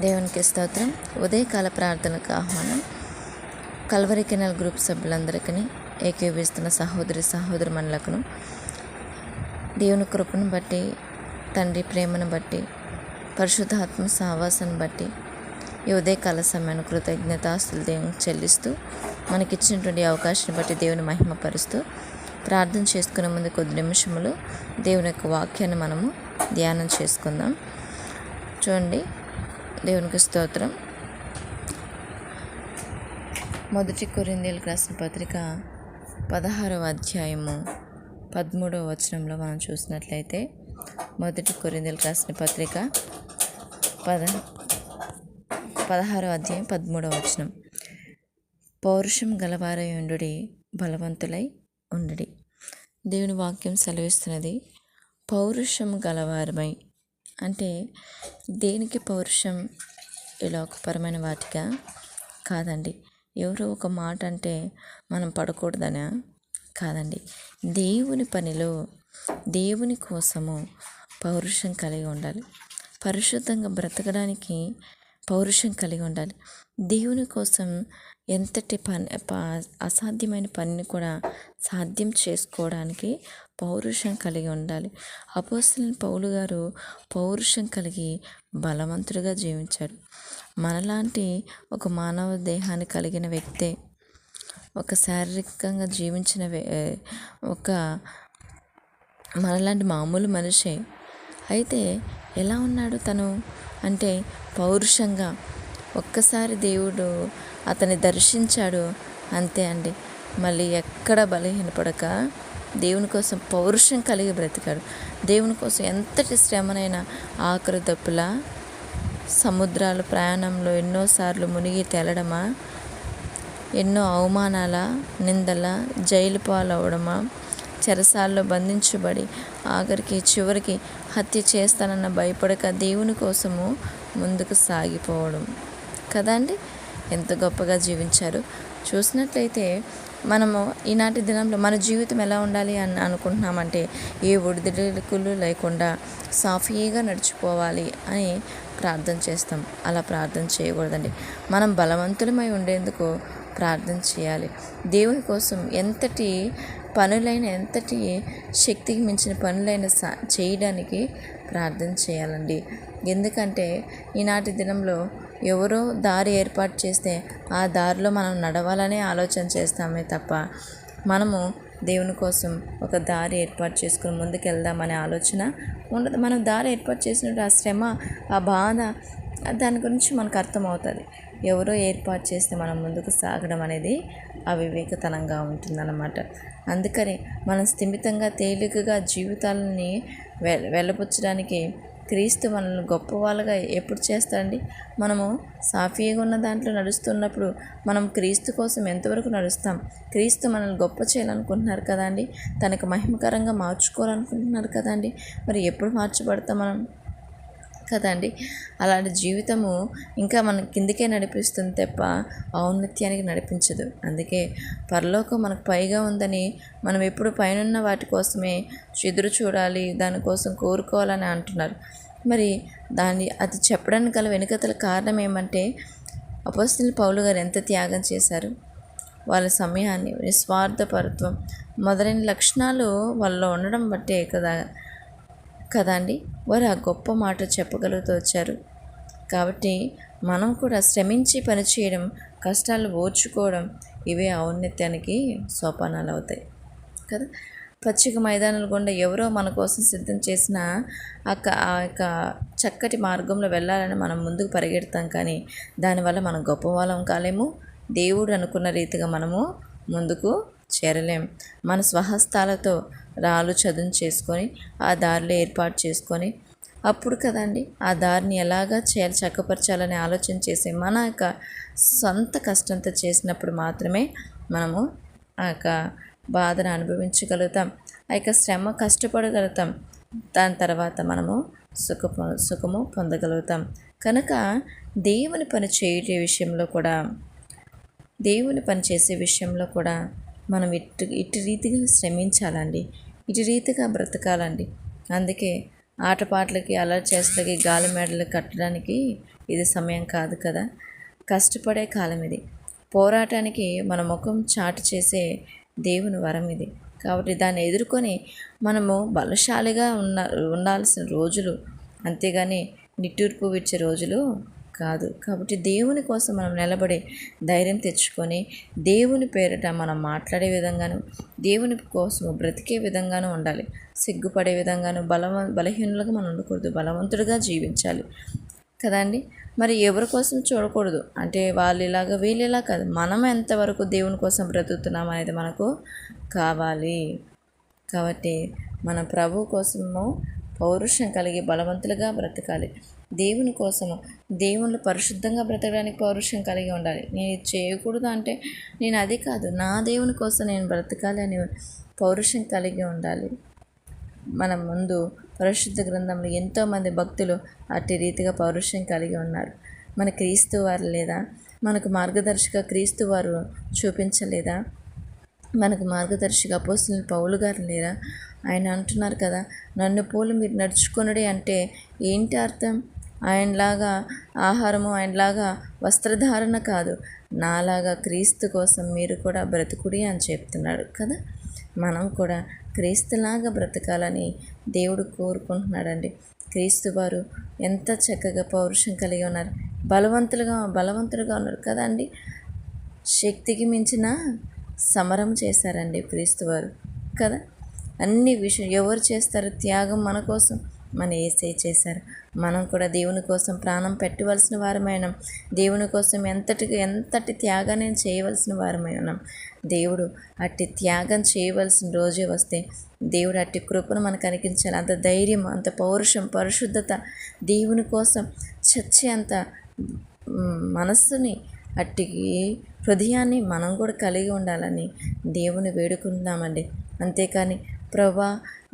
దేవునికి స్తోత్రం. ఉదయకాల ప్రార్థనకు ఆహ్వానం. కల్వరి కెనాల్ గ్రూప్ సభ్యులందరికీ, ఏకీభవిస్తున్న సహోదరి మనులకును దేవుని కృపను బట్టి, తండ్రి ప్రేమను బట్టి, పరిశుద్ధాత్మ సహవాసాన్ని బట్టి ఈ ఉదయకాల సమయాన్ని కృతజ్ఞతాస్తులు దేవునికి చెల్లిస్తూ, మనకిచ్చినటువంటి అవకాశాన్ని బట్టి దేవుని మహిమపరుస్తూ, ప్రార్థన చేసుకునే ముందు కొద్ది నిమిషములు దేవుని యొక్క వాక్యాన్ని మనము ధ్యానం చేసుకుందాం. చూడండి, దేవునికి స్తోత్రం. మొదటి కొరింథీయులకు రాసిన పత్రిక 16వ అధ్యాయము 13వ వచనంలో మనం చూసినట్లయితే, మొదటి కొరింథీయులకు రాసిన పత్రిక 16వ అధ్యాయం 13వ వచనం. పౌరుషం గలవారై ఉండుడి, బలవంతులై ఉండుడి. దేవుని వాక్యం సెలవిస్తున్నది, పౌరుషం గలవారమై అంటే దేనికి పౌరుషం? ఈ లోకపరమైన వాటిగా కాదండి. ఎవరో ఒక మాట అంటే మనం పడకూడదనా? కాదండి. దేవుని పనిలో, దేవుని కోసము పౌరుషం కలిగి ఉండాలి. పరిశుద్ధంగా బ్రతకడానికి పౌరుషం కలిగి ఉండాలి. దేవుని కోసం ఎంతటి అసాధ్యమైన పనిని కూడా సాధ్యం చేసుకోవడానికి పౌరుషం కలిగి ఉండాలి. అపోస్తలుడైన పౌలు గారు పౌరుషం కలిగి బలవంతుడిగా జీవించాడు. మనలాంటి ఒక మానవ దేహాన్ని కలిగిన వ్యక్తే, ఒక శారీరకంగా జీవించిన ఒక మనలాంటి మామూలు మనిషే. అయితే ఎలా ఉన్నాడు తను అంటే పౌరుషంగా. ఒక్కసారి దేవుడు అతన్ని దర్శించాడు, అంతే అండి. మళ్ళీ ఎక్కడ బలహీనపడక దేవుని కోసం పౌరుషం కలిగి బ్రతికాడు. దేవుని కోసం ఎంతటి శ్రమనైనా ఆఖరి దప్పులా సముద్రాల ప్రయాణంలో ఎన్నోసార్లు మునిగి తేలడమా, ఎన్నో అవమానాల, నిందల, జైలు పాలవడమా, చెరసాల్లో బంధించబడి చివరికి హత్య చేస్తానన్న భయపడక దేవుని కోసము ముందుకు సాగిపోవడం కదండి. ఎంత గొప్పగా జీవించారు. చూసినట్లయితే మనము ఈనాటి దినంలో మన జీవితం ఎలా ఉండాలి అని అనుకుంటున్నామంటే, ఏ ఒడిదుడుకులు లేకుండా సాఫీగా నడిచిపోవాలి అని ప్రార్థన చేస్తాం. అలా ప్రార్థన చేయకూడదండి. మనం బలవంతులమై ఉండేందుకు ప్రార్థన చేయాలి. దేవుని కోసం ఎంతటి పనులైన, ఎంతటి శక్తికి మించిన పనులైన చేయడానికి ప్రార్థన చేయాలండి. ఎందుకంటే ఈనాటి దినంలో ఎవరో దారి ఏర్పాటు చేస్తే ఆ దారిలో మనం నడవాలనే ఆలోచన చేస్తామే తప్ప, మనము దేవుని కోసం ఒక దారి ఏర్పాటు చేసుకుని ముందుకెళ్దామనే ఆలోచన ఉండదు. మనం దారి ఏర్పాటు చేసినట్టు ఆ శ్రమ, ఆ బాధ, దాని గురించి మనకు అర్థమవుతుంది. ఎవరో ఏర్పాటు చేస్తే మనం ముందుకు సాగడం అనేది అవివేకతనంగా ఉంటుందన్నమాట. అందుకని మనం స్థిమితంగా, తేలికగా జీవితాలని వెళ్ళపుచ్చడానికి క్రీస్తు మనల్ని గొప్ప వాళ్ళగా ఎప్పుడు చేస్తాడండి? మనము సాఫీగా ఉన్న దాంట్లో నడుస్తున్నప్పుడు మనం క్రీస్తు కోసం ఎంతవరకు నడుస్తాం? క్రీస్తు మనల్ని గొప్ప చేయాలనుకుంటున్నారు కదండి, తనకు మహిమకరంగా మార్చుకోవాలనుకుంటున్నారు కదండి. మరి ఎప్పుడు మార్చబడతాం మనం కదండి? అలాంటి జీవితము ఇంకా మన కిందికే నడిపిస్తుంది తప్ప ఔన్నత్యానికి నడిపించదు. అందుకే పరలోకం మనకు పైగా ఉందని మనం ఎప్పుడు పైనున్న వాటి కోసమే ఎదురు చూడాలి, దానికోసం కోరుకోవాలని అంటున్నారు. మరి అది చెప్పడానికి గల వెనుకతల కారణం ఏమంటే, అపోస్తలుడైన పౌలు గారు ఎంత త్యాగం చేశారు. వాళ్ళ సమయాన్ని, నిస్వార్థపరత్వం మొదలైన లక్షణాలు వాళ్ళలో ఉండడం బట్టే కదండి వారు ఆ గొప్ప మాట చెప్పగలుగుతూ వచ్చారు. కాబట్టి మనం కూడా శ్రమించి పనిచేయడం, కష్టాలు ఓర్చుకోవడం, ఇవే ఔన్నత్యానికి సోపానాలు అవుతాయి కదా. పచ్చిక మైదానాల గుండా ఎవరో మన కోసం సిద్ధం చేసిన ఆ యొక్క చక్కటి మార్గంలో వెళ్ళాలని మనం ముందుకు పరిగెడతాం. కానీ దానివల్ల మనం గొప్ప వాళ్ళం కాలేము. దేవుడు అనుకున్న రీతిగా మనము ముందుకు చేరలేం. మన స్వహస్తాలతో రాళ్ళు చదును చేసుకొని ఆ దారిలో ఏర్పాటు చేసుకొని అప్పుడు కదండి ఆ దారిని ఎలాగా చేయాలి, చక్కపరచాలని ఆలోచన చేసి మన యొక్క సొంత కష్టంతో చేసినప్పుడు మాత్రమే మనము ఆ యొక్క బాధను అనుభవించగలుగుతాం, ఆ యొక్క శ్రమ కష్టపడగలుగుతాం. దాని తర్వాత మనము సుఖము పొందగలుగుతాం. కనుక దేవుని పని చేసే విషయంలో కూడా మనం ఇటు రీతిగా శ్రమించాలండి, ఇటు రీతిగా బ్రతకాలండి. అందుకే ఆటపాటలకి, అల్లరి చేష్టలకి, గాలి మేడలు కట్టడానికి ఇది సమయం కాదు కదా. కష్టపడే కాలం ఇది. పోరాటానికి మన ముఖం చాటు చేసే దేవుని వరం ఇది. కాబట్టి దాన్ని ఎదుర్కొని మనము బలశాలిగా ఉండాల్సిన రోజులు, అంతేగాని నిట్టూర్పు విడిచే రోజులు కాదు. కాబట్టి దేవుని కోసం మనం నిలబడి ధైర్యం తెచ్చుకొని దేవుని పేరిట మనం మాట్లాడే విధంగాను, దేవుని కోసం బ్రతికే విధంగాను ఉండాలి. సిగ్గుపడే విధంగాను బలహీనులుగా మనం ఉండకూడదు, బలవంతుడిగా జీవించాలి కదండి. మరి ఎవరి కోసం చూడకూడదు, అంటే వాళ్ళు ఇలాగా వీళ్ళు ఇలా కాదు, మనం ఎంతవరకు దేవుని కోసం బ్రతుకుతున్నాం అనేది మనకు కావాలి. కాబట్టి మన ప్రభు కోసము పౌరుషం కలిగి బలవంతులుగా బ్రతకాలి. దేవుని కోసము, దేవుళ్ళు పరిశుద్ధంగా బ్రతకడానికి పౌరుషం కలిగి ఉండాలి. నేను ఇది చేయకూడదు అంటే నేను అది కాదు, నా దేవుని కోసం నేను బ్రతకాలి అని పౌరుషం కలిగి ఉండాలి. మన ముందు పరిశుద్ధ గ్రంథంలో ఎంతోమంది భక్తులు అట్టి రీతిగా పౌరుషం కలిగి ఉన్నారు. మన క్రీస్తు వారు లేదా, మనకు మార్గదర్శిగా క్రీస్తు వారు చూపించలేదా? మనకు మార్గదర్శిగా అపోస్తలుడైన పౌలు గారు లేరా? ఆయన అంటున్నారు కదా, నన్ను పోలు మీరు నడుచుకొనుడి అంటే ఏంటి అర్థం? ఆయనలాగా ఆహారము, ఆయనలాగా వస్త్రధారణ కాదు, నాలాగా క్రీస్తు కోసం మీరు కూడా బ్రతుకుడి అని చెప్తున్నాడు కదా. మనం కూడా క్రీస్తులాగా బ్రతకాలని దేవుడు కోరుకుంటున్నాడండి. క్రీస్తు వారు ఎంత చక్కగా పౌరుషం కలిగి ఉన్నారు, బలవంతులుగా ఉన్నారు కదండి. శక్తికి మించిన సమరం చేశారండి క్రీస్తు వారు కదా. అన్ని విషయం ఎవరు చేస్తారు? త్యాగం మన కోసం మన యేసయ్య చేశారు. మనం కూడా దేవుని కోసం ప్రాణం పెట్టవలసిన వారమై ఉన్నాం. దేవుని కోసం ఎంతటి త్యాగాన్ని చేయవలసిన వారమై ఉన్నాం. దేవుడు అట్టి త్యాగం చేయవలసిన రోజే వస్తే దేవుడు అట్టి కృపను మనకు అనిపించాలి. అంత ధైర్యం, అంత పౌరుషం, పరిశుద్ధత, దేవుని కోసం చచ్చే అంత మనస్సుని, అట్టి హృదయాన్ని మనం కూడా కలిగి ఉండాలని దేవుని వేడుకుంటున్నామండి. అంతేకాని ప్రభా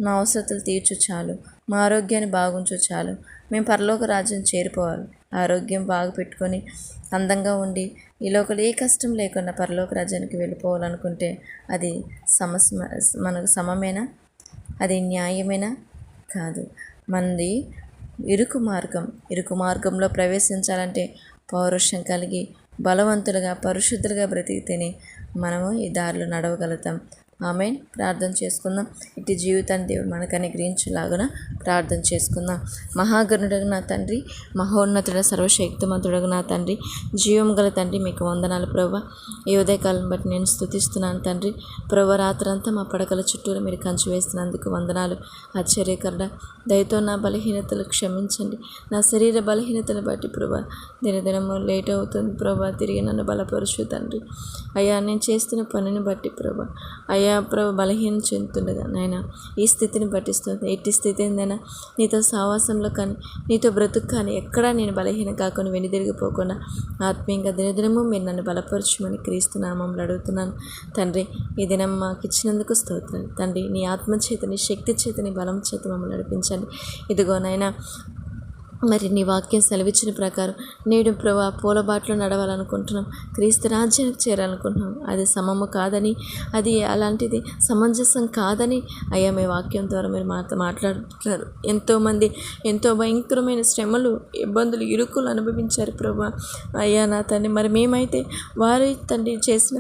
మా అవసరతలు తీర్చు చాలు, మా ఆరోగ్యాన్ని బాగుంచు చాలు, మేము పరలోక రాజ్యం చేరిపోవాలి, ఆరోగ్యం బాగా పెట్టుకొని అందంగా ఉండి ఈ లోకల్ ఏ కష్టం లేకుండా పరలోక రాజ్యానికి వెళ్ళిపోవాలనుకుంటే అది మనకు సమమేనా? అది న్యాయమేనా? కాదు. మనది ఇరుకు మార్గంలో ప్రవేశించాలంటే పౌరుషం కలిగి బలవంతులుగా పరిశుద్ధులుగా బ్రతికితేనే మనము ఈ దారిలో నడవగలుగుతాం. ఆమేన్. ప్రార్థన చేసుకుందాం. ఇటు జీవితాన్ని దేవుడు మనకు అనుగ్రహించులాగున ప్రార్థన చేసుకుందాం. మహాగణుడగు నా తండ్రి, మహోన్నతుడ సర్వశక్తిమంతుడగు నా తండ్రి, జీవం గల తండ్రి, మీకు వందనాలు ప్రభా. ఈ ఉదయకాలం బట్టి నేను స్తుతిస్తున్నాను తండ్రి. ప్రభా, రాత్రంతా మా పడకల చుట్టూరు మీరు కంచి వేస్తున్నందుకు వందనాలు. ఆశ్చర్యకరుడ, దయతో నా బలహీనతలు క్షమించండి. నా శరీర బలహీనతలు బట్టి ప్రభా దినదినము లేట్ అవుతుంది ప్రభా, తిరిగి నన్ను బలపరుచు తండ్రి. అయ్యా, నేను చేస్తున్న పనిని బట్టి ప్రభా, అయ్యా ప్రభా బలహీనం చెందుతుండగా నాయన ఈ స్థితిని పట్టిస్తుంది. ఎట్టి స్థితి ఏందైనా నీతో సావాసంలో కానీ, నీతో బ్రతుకు కానీ ఎక్కడా నేను బలహీనం కాకుండా వెనుదిరిగిపోకుండా ఆత్మీయంగా దినదినము మీరు నన్ను బలపరచుమని క్రీస్తు నామంలో అడుగుతున్నాను తండ్రి. ఈ దినం మాకు ఇచ్చినందుకు స్తోత్రాలు తండ్రి. నీ ఆత్మ చేత, నీ శక్తి చేత, నీ బలం చేత మమ్మల్ని నడిపించండి. ఇదిగో నాయన, మరి నీ వాక్యం సెలవిచ్చిన ప్రకారం నేడు ప్రభా పూలబాటలో నడవాలనుకుంటున్నాం, క్రీస్తు రాజ్యానికి చేరాలనుకుంటున్నాం. అది సమము కాదని, అది అలాంటిది సమంజసం కాదని అయ్యా మీ వాక్యం ద్వారా మీరు మాతో మాట్లాడుతున్నారు. ఎంతోమంది ఎంతో భయంకరమైన శ్రమలు, ఇబ్బందులు, ఇరుకులు అనుభవించారు ప్రభా. అయ్యా నా తండ్రి, మరి మేమైతే వారి తండ్రి చేసిన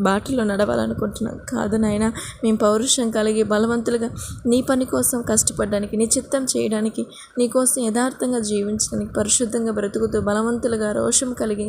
బాటలో నడవాలనుకుంటున్నాం కాదు నాయన. మేము పౌరుషం కలిగి బలవంతులుగా నీ పని కోసం కష్టపడడానికి, నీ చిత్తం చేయడానికి, నీ కోసం యథార్థంగా జీవించడానికి, పరిశుద్ధంగా బ్రతుకుతూ బలవంతులుగా రోషం కలిగి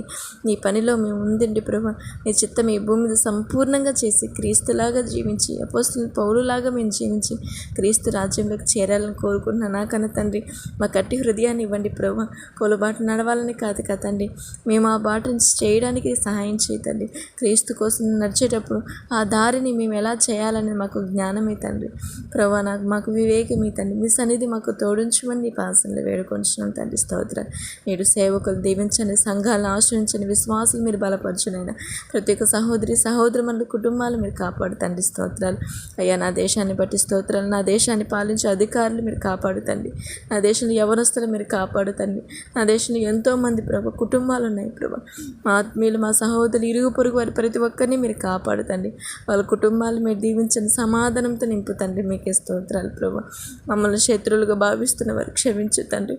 నీ పనిలో మేము ఉందండి ప్రభా. నీ చిత్తం ఈ భూమి మీద సంపూర్ణంగా చేసి క్రీస్తులాగా జీవించి, అపోస్తలుడైన పౌలులాగా మేము జీవించి క్రీస్తు రాజ్యంలోకి చేరాలని కోరుకుంటున్నాను. నాకన్నా తండ్రి మా కట్టి హృదయాన్ని ఇవ్వండి ప్రభా. పూలబాట నడవాలని కాదు కదండి, మేము ఆ బాటను చేయడానికి సహాయం చేయతండి. క్రీస్తు కోసం నడిచేటప్పుడు ఆ దారిని మేము ఎలా చేయాలని మాకు జ్ఞానమే తండ్రి ప్రభా. మాకు వివేకమే తండ్రి. మీ సన్నిధి మాకు తోడించమని నీ పాసనలు వేడుకొంచున్నాం తండ్రి. స్తోత్రాలు. నేడు సేవకులు దీవించండి, సంఘాలను ఆశ్రయించండి, విశ్వాసులు మీరు బలపరచునైనా ప్రతి ఒక్క సహోదరి మన కుటుంబాలు మీరు కాపాడుతండి. స్తోత్రాలు అయ్యా. నా దేశాన్ని బట్టి స్తోత్రాలు. నా దేశాన్ని పాలించే అధికారులు మీరు కాపాడుతండి. నా దేశంలో యవనస్తులు మీరు కాపాడుతండి. నా దేశంలో ఎంతోమంది ప్రభా కుటుంబాలు ఉన్నాయి ప్రభా. మా ఆత్మీయులు, మా సహోదరులు, ఇరుగు పొరుగు వారి ప్రతి ఒక్కరిని మీరు కాపాడుతండి. వాళ్ళ కుటుంబాలు మీరు దీవించండి, సమాధానంతో నింపుతండి. మీకే స్తోత్రాలు ప్రభా. మమ్మల్ని శత్రువులుగా భావిస్తున్న వారు క్షమించు తండ్రి.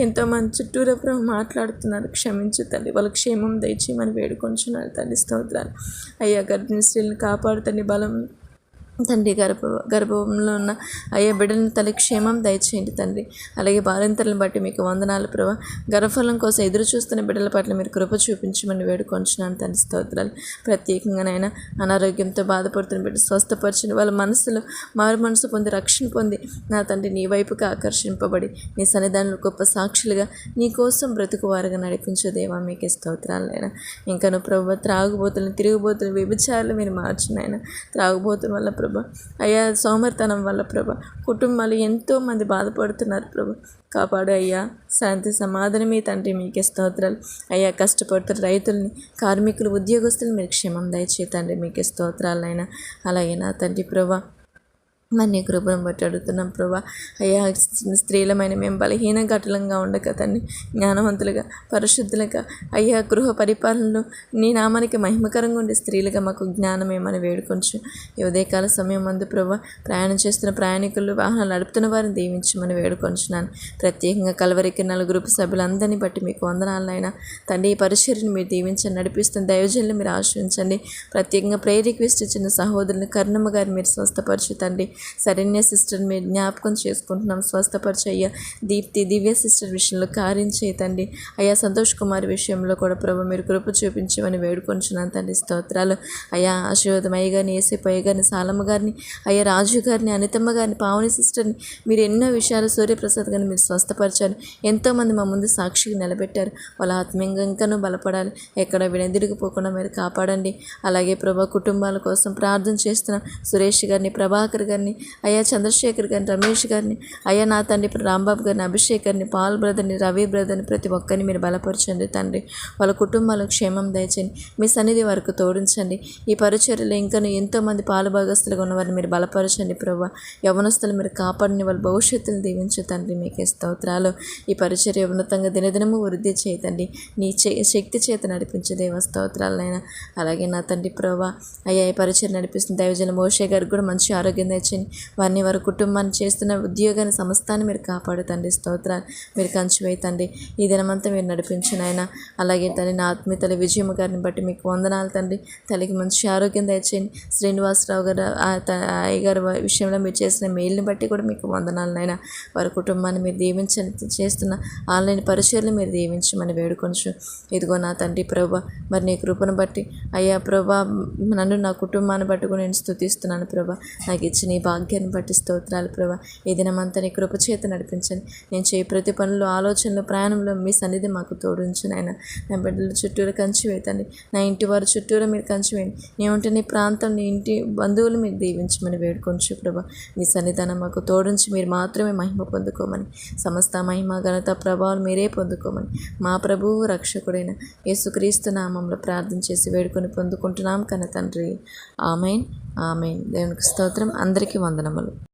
ఎంతోమంది చుట్టూరా ప్రభు మాట్లాడుతున్నారు, క్షమించు తండ్రి. వాళ్ళ క్షేమం దయచేయమని వేడుకొంచున్నారు తండ్రి. స్తోత్రాలు అయ్యా. గర్భిణీ స్త్రీలను కాపాడుతండి, బలం తండ్రి. గర్భంలో ఉన్న అయ్యా బిడ్డలను తల్లి క్షేమం దయచేయండి తండ్రి. అలాగే బాలింతలను బట్టి మీకు వందనాలు ప్రభా. గర్భఫలం కోసం ఎదురు చూస్తున్న బిడ్డల పట్ల మీరు కృప చూపించమని వేడుకొంచున్నాను తండ్రి. స్తోత్రాలు. ప్రత్యేకంగానైనా అనారోగ్యంతో బాధపడుతున్న బిడ్డ స్వస్థపరచండి. వాళ్ళ మనసులో మారు మనసు పొంది రక్షణ పొంది నా తండ్రి నీ వైపుకి ఆకర్షింపబడి నీ సన్నిధానంలో గొప్ప సాక్షులుగా నీ కోసం బ్రతుకువారుగా నడిపించే దేవా మీకే స్తోత్రాలైనా. ఇంకా నువ్వు ప్రభు త్రాగుబోతులను, తిరుగుబోతులు, వ్యభిచారులు మీరు మార్చినైనా. త్రాగుబోతుల వల్ల ప్రభా, అయ్యా సోమరితనం వల్ల ప్రభా కుటుంబాలు ఎంతోమంది బాధపడుతున్నారు ప్రభా. కాపాడు అయ్యా. శాంతి సమాధానమే తండ్రి. మీకే స్తోత్రాలు అయ్యా. కష్టపడుతున్న రైతుల్ని, కార్మికులు, ఉద్యోగస్తులు మీరు క్షేమం దయచేయి తండ్రి. మీకే స్తోత్రాలైనా. అలాగే నా తండ్రి ప్రభా మరి నీ కృపను బట్టి అడుగుతున్నాం ప్రభా. అయ్యా స్త్రీలమైన మేము బలహీన ఘటలంగా ఉండక తండ్రి, జ్ఞానవంతులుగా, పరిశుద్ధులుగా అయ్యా గృహ పరిపాలనలో నీ నామానికి మహిమకరంగా ఉండే స్త్రీలుగా మాకు జ్ఞానం ఏమని వేడుకొంచు. ఈ ఉదయకాల సమయం మందు ప్రభా ప్రయాణం చేస్తున్న ప్రయాణికులు, వాహనాలు నడుపుతున్న వారిని దీవించమని వేడుకొంచున్నాను. ప్రత్యేకంగా కలవరికి 4 గ్రూపు సభ్యులందరినీ బట్టి మీకు వందనాలైనా తండ్రి. ఈ పరిచర్యను మీరు దీవించండి, నడిపిస్తున్న దైవజనులు మీరు ఆశ్రయించండి. ప్రత్యేకంగా ప్రేయర్ రిక్వెస్ట్ ఇచ్చిన సహోదరుని కర్ణమ్మ గారిని మీరు స్వస్థపరచు తండ్రి. శరణ్య సిస్టర్ మీరు జ్ఞాపకం చేసుకుంటున్నాం, స్వస్థపరిచయ్యా. దీప్తి దివ్య సిస్టర్ విషయంలో కార్యం చేయతండి. అయ్యా సంతోష్ కుమార్ విషయంలో కూడా ప్రభు మీరు కృప చూపించమని వేడుకొంచున్నాను తండ్రి. స్తోత్రాలు అయ్యా. ఆశీర్వాదమయ్య గారిని, ఏసేపయ్య గారిని, సాలమ్మ గారిని, అయ్యా రాజు గారిని, అనితమ్మ గారిని, పావని సిస్టర్ని మీరు ఎన్నో విషయాలు, సూర్యప్రసాద్ గారిని మీరు స్వస్థపరిచారు. ఎంతోమంది మా ముందు సాక్షికి నిలబెట్టారు. వాళ్ళ ఆత్మీయంగా ఇంకానూ బలపడాలి, ఎక్కడ వినదిరిగిపోకుండా మీరు కాపాడండి. అలాగే ప్రభా కుటుంబాల కోసం ప్రార్థన చేస్తున్నాం. సురేష్ గారిని, ప్రభాకర్ గారిని, అయ్యా చంద్రశేఖర్ గారిని, రమేష్ గారిని, అయ్యా నా తండ్రి రాంబాబు గారిని, అభిషేక్ గారిని, పాల్ బ్రదర్ని, రవి బ్రదర్ని, ప్రతి ఒక్కరిని మీరు బలపరచండి తండ్రి. వాళ్ళ కుటుంబాలకు క్షేమం దయచండి. మీ సన్నిధి వరకు తోడించండి. ఈ పరిచర్యలో ఇంకా ఎంతోమంది పాలుభాగస్తులుగా ఉన్నవారిని మీరు బలపరచండి ప్రభా. యవనస్తులు మీరు కాపాడిని, వాళ్ళ భవిష్యత్తును దీవించు తండ్రి. మీకే స్తోత్రాలు. ఈ పరిచర్య ఉన్నతంగా దినదినము వృద్ధి చేయతండి. నీ శక్తి చేత నడిపించే దేవ స్తోత్రాలైనా. అలాగే నా తండ్రి ప్రభా అయ్యా ఈ పరిచర్య నడిపిస్తున్న దైవజన మోషే గారికి కూడా మంచి ఆరోగ్యం తెచ్చండి. వారిని, వారి కుటుంబాన్ని, చేస్తున్న ఉద్యోగాన్ని, సమస్తాన్ని మీరు కాపాడుతండి. స్తోత్రాలు. మీరు కంచి వేయతండి. ఈ దినమంతా మీరు నడిపించిన ఆయన. అలాగే తల్లి నా ఆత్మీయ తల్లి విజయమ్మ గారిని బట్టి మీకు వందనాలు తండ్రి. తల్లికి మంచి ఆరోగ్యం తెచ్చేయండి. శ్రీనివాసరావు గారు అయ్యగారు విషయంలో మీరు చేసిన మేలుని బట్టి కూడా మీకు వందనాలు నాయన. వారి కుటుంబాన్ని మీరు దీవించండి. చేస్తున్న ఆన్లైన్ పరిచయలు మీరు దీవించమని వేడుకొంచు. ఇదిగో నా తండ్రి ప్రభా మరి నీ కృపను బట్టి అయ్యా ప్రభా నన్ను, నా కుటుంబాన్ని బట్టి కూడా నేను స్తుతిస్తున్నాను ప్రభా. నాకు ఇచ్చిన ఈ భాగ్యాన్ని బట్టి స్తోత్రాలు ప్రభా. ఈ దినమంతా నీ కృప చేత నడిపించండి. నేను చేయ ప్రతి పనులు, ఆలోచనలు, ప్రయాణంలో మీ సన్నిధి మాకు తోడుంచు నాయన. నా బిడ్డల చుట్టూరు కంచి వేతండి. నా ఇంటి వారి చుట్టూరు మీరు కంచి వేయండి. నేను ఉంటే నీ ప్రాంతం, నీ ఇంటి బంధువులు మీరు దీవించమని వేడుకొంచు ప్రభా. మీ సన్నిధానం మాకు తోడుంచి మీరు మాత్రమే మహిమ పొందుకోమని, సమస్త మహిమ, ఘనత, ప్రభావాలు మీరే పొందుకోమని మా ప్రభువు రక్షకుడైన యేసుక్రీస్తు నామంలో ప్రార్థన చేసి వేడుకొని పొందుకుంటున్నాం కన్న తండ్రి. Amen, amen. దేవునికి స్తోత్రం. అందరికీ వందనములు.